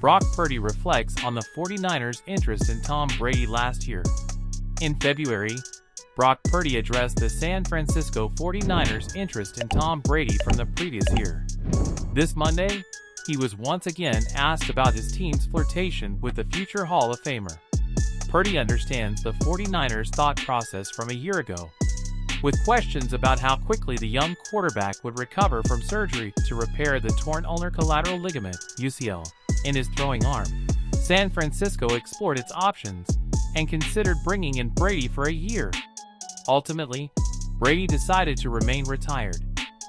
Brock Purdy reflects on the 49ers' interest in Tom Brady last year. In February, Brock Purdy addressed the San Francisco 49ers' interest in Tom Brady from the previous year. This Monday, he was once again asked about his team's flirtation with the future Hall of Famer. Purdy understands the 49ers' thought process from a year ago, with questions about how quickly the young quarterback would recover from surgery to repair the torn ulnar collateral ligament (UCL) in his throwing arm. San Francisco explored its options and considered bringing in Brady for a year. Ultimately, Brady decided to remain retired,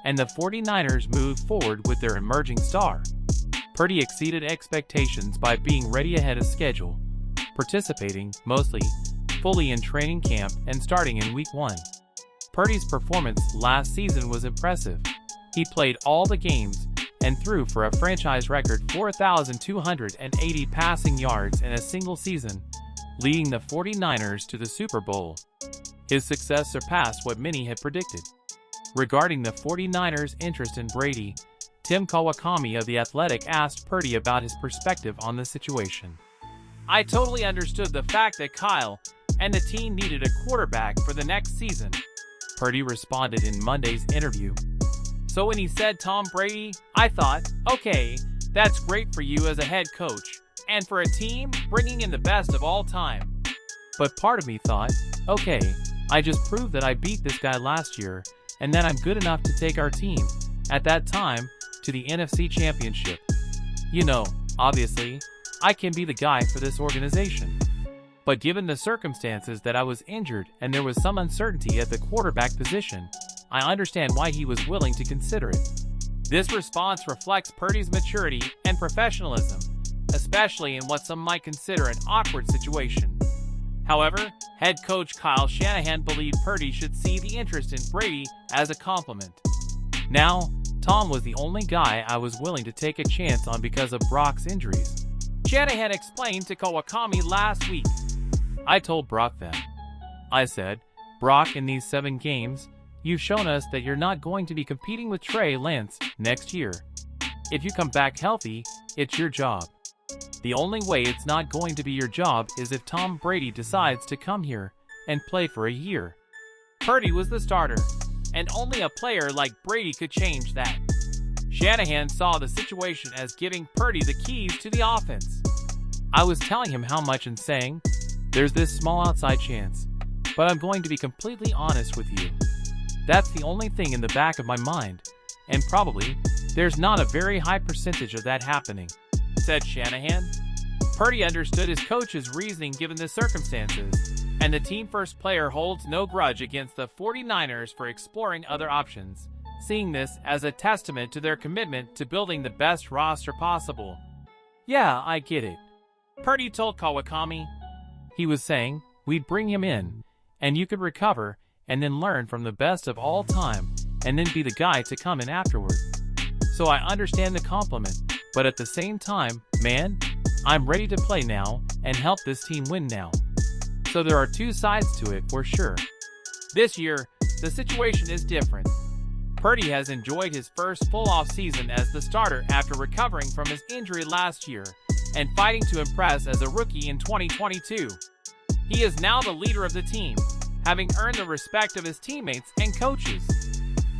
and the 49ers moved forward with their emerging star. Purdy exceeded expectations by being ready ahead of schedule, participating, mostly, fully in training camp and starting in Week 1. Purdy's performance last season was impressive. He played all the games and threw for a franchise record 4,280 passing yards in a single season, leading the 49ers to the Super Bowl. His success surpassed what many had predicted. Regarding the 49ers' interest in Brady, Tim Kawakami of The Athletic asked Purdy about his perspective on the situation. "I totally understood the fact that Kyle and the team needed a quarterback for the next season," Purdy responded in Monday's interview. "So when he said Tom Brady, I thought, okay, that's great for you as a head coach, and for a team, bringing in the best of all time. But part of me thought, okay, I just proved that I beat this guy last year, and that I'm good enough to take our team, at that time, to the NFC Championship. You know, obviously, I can be the guy for this organization. But given the circumstances that I was injured and there was some uncertainty at the quarterback position, I understand why he was willing to consider it." This response reflects Purdy's maturity and professionalism, especially in what some might consider an awkward situation. However, head coach Kyle Shanahan believed Purdy should see the interest in Brady as a compliment. "Now, Tom was the only guy I was willing to take a chance on because of Brock's injuries," Shanahan explained to Kawakami last week. "I told Brock that. I said, Brock, in these 7 games, you've shown us that you're not going to be competing with Trey Lance next year. If you come back healthy, it's your job. The only way it's not going to be your job is if Tom Brady decides to come here and play for a year." Purdy was the starter, and only a player like Brady could change that. Shanahan saw the situation as giving Purdy the keys to the offense. "I was telling him how much and saying, there's this small outside chance, but I'm going to be completely honest with you. That's the only thing in the back of my mind, and probably, there's not a very high percentage of that happening," said Shanahan. Purdy understood his coach's reasoning given the circumstances, and the team-first player holds no grudge against the 49ers for exploring other options, seeing this as a testament to their commitment to building the best roster possible. "Yeah, I get it," Purdy told Kawakami. He was saying, we'd bring him in, and you could recover, and then learn from the best of all time, and then be the guy to come in afterward. So I understand the compliment, but at the same time, man, I'm ready to play now and help this team win now. So there are 2 sides to it for sure. This year, the situation is different. Purdy has enjoyed his first full off-season as the starter after recovering from his injury last year and fighting to impress as a rookie in 2022. He is now the leader of the team, having earned the respect of his teammates and coaches.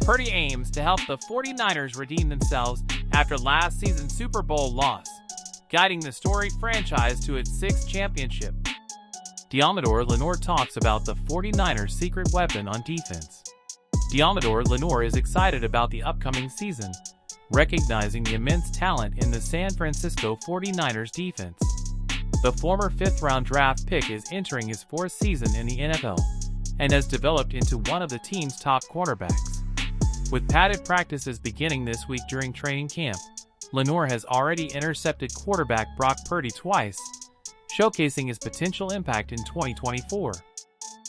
Purdy aims to help the 49ers redeem themselves after last season's Super Bowl loss, guiding the storied franchise to its 6th championship. Diamador Lenore talks about the 49ers' secret weapon on defense. Diamador Lenore is excited about the upcoming season, recognizing the immense talent in the San Francisco 49ers defense. The former 5th-round draft pick is entering his 4th season in the NFL and has developed into one of the team's top cornerbacks. With padded practices beginning this week during training camp, Lenore has already intercepted quarterback Brock Purdy twice, showcasing his potential impact in 2024.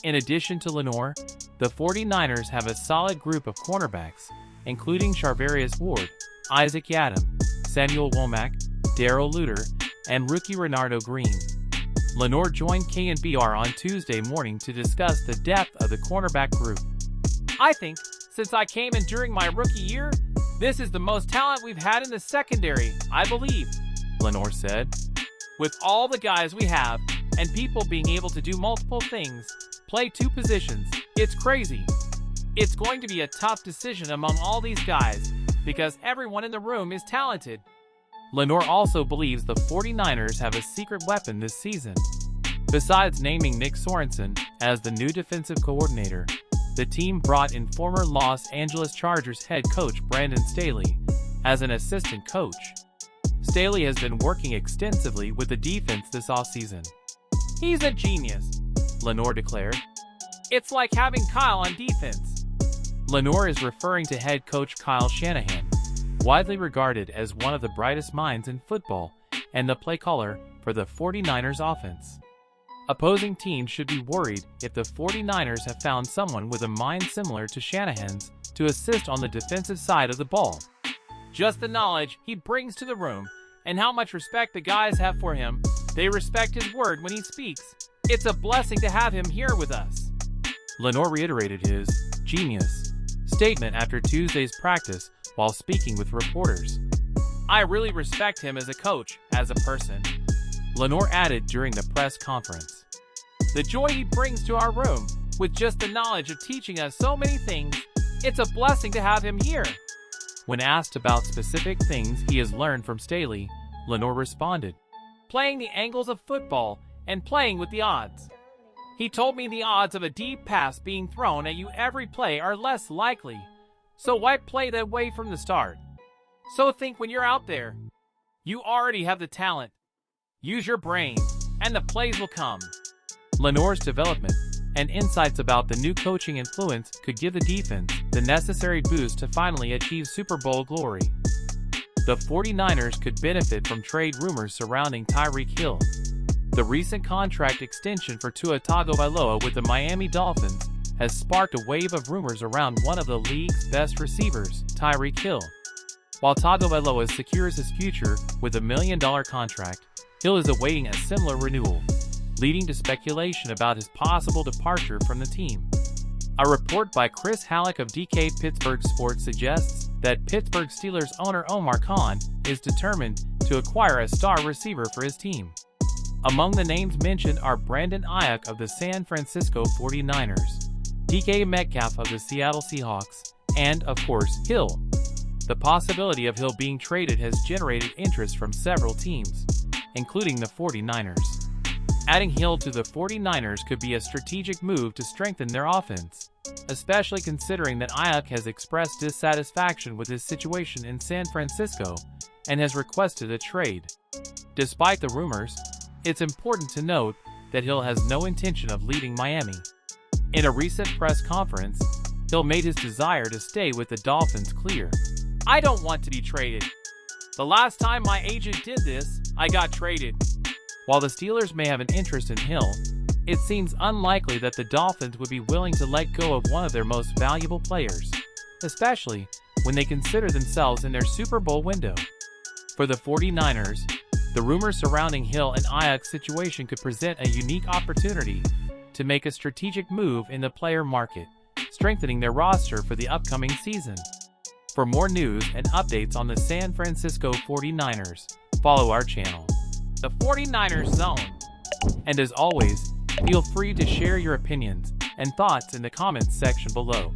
In addition to Lenore, the 49ers have a solid group of cornerbacks, including Charvarius Ward, Isaac Yiadom, Samuel Womack, Darrell Luter, and rookie Renardo Green. Lenore joined KNBR on Tuesday morning to discuss the depth of the cornerback group. "I think, since I came in during my rookie year, this is the most talent we've had in the secondary, I believe," Lenore said. With all the guys we have, and people being able to do multiple things, play two positions, it's crazy. It's going to be a tough decision among all these guys, because everyone in the room is talented. Lenore also believes the 49ers have a secret weapon this season. Besides naming Nick Sorensen as the new defensive coordinator, the team brought in former Los Angeles Chargers head coach Brandon Staley as an assistant coach. Staley has been working extensively with the defense this offseason. He's a genius, Lenore declared. It's like having Kyle on defense. Lenore is referring to head coach Kyle Shanahan, widely regarded as one of the brightest minds in football and the play caller for the 49ers offense. Opposing teams should be worried if the 49ers have found someone with a mind similar to Shanahan's to assist on the defensive side of the ball. Just the knowledge he brings to the room and how much respect the guys have for him. They respect his word when he speaks. It's a blessing to have him here with us. Lenore reiterated his genius statement after Tuesday's practice while speaking with reporters. I really respect him as a coach, as a person, Lenore added during the press conference. The joy he brings to our room, with just the knowledge of teaching us so many things, it's a blessing to have him here. When asked about specific things he has learned from Staley, Lenore responded, playing the angles of football and playing with the odds. He told me the odds of a deep pass being thrown at you every play are less likely, so why play that way from the start? So think when you're out there. You already have the talent. Use your brain, and the plays will come. Lenore's development and insights about the new coaching influence could give the defense the necessary boost to finally achieve Super Bowl glory. The 49ers could benefit from trade rumors surrounding Tyreek Hill. The recent contract extension for Tua Tagovailoa with the Miami Dolphins has sparked a wave of rumors around one of the league's best receivers, Tyreek Hill. While Tagovailoa secures his future with a $1 million contract, Hill is awaiting a similar renewal, leading to speculation about his possible departure from the team. A report by Chris Halleck of DK Pittsburgh Sports suggests that Pittsburgh Steelers owner Omar Khan is determined to acquire a star receiver for his team. Among the names mentioned are Brandon Ayuk of the San Francisco 49ers, DK Metcalf of the Seattle Seahawks, and, of course, Hill. The possibility of Hill being traded has generated interest from several teams, including the 49ers. Adding Hill to the 49ers could be a strategic move to strengthen their offense, especially considering that Ayuk has expressed dissatisfaction with his situation in San Francisco and has requested a trade. Despite the rumors, it's important to note that Hill has no intention of leaving Miami. In a recent press conference, Hill made his desire to stay with the Dolphins clear. I don't want to be traded. The last time my agent did this, I got traded. While the Steelers may have an interest in Hill, it seems unlikely that the Dolphins would be willing to let go of one of their most valuable players, especially when they consider themselves in their Super Bowl window. For the 49ers, the rumors surrounding Hill and Ayuk's situation could present a unique opportunity to make a strategic move in the player market, strengthening their roster for the upcoming season. For more news and updates on the San Francisco 49ers, follow our channel, The 49ers Zone. And as always, feel free to share your opinions and thoughts in the comments section below.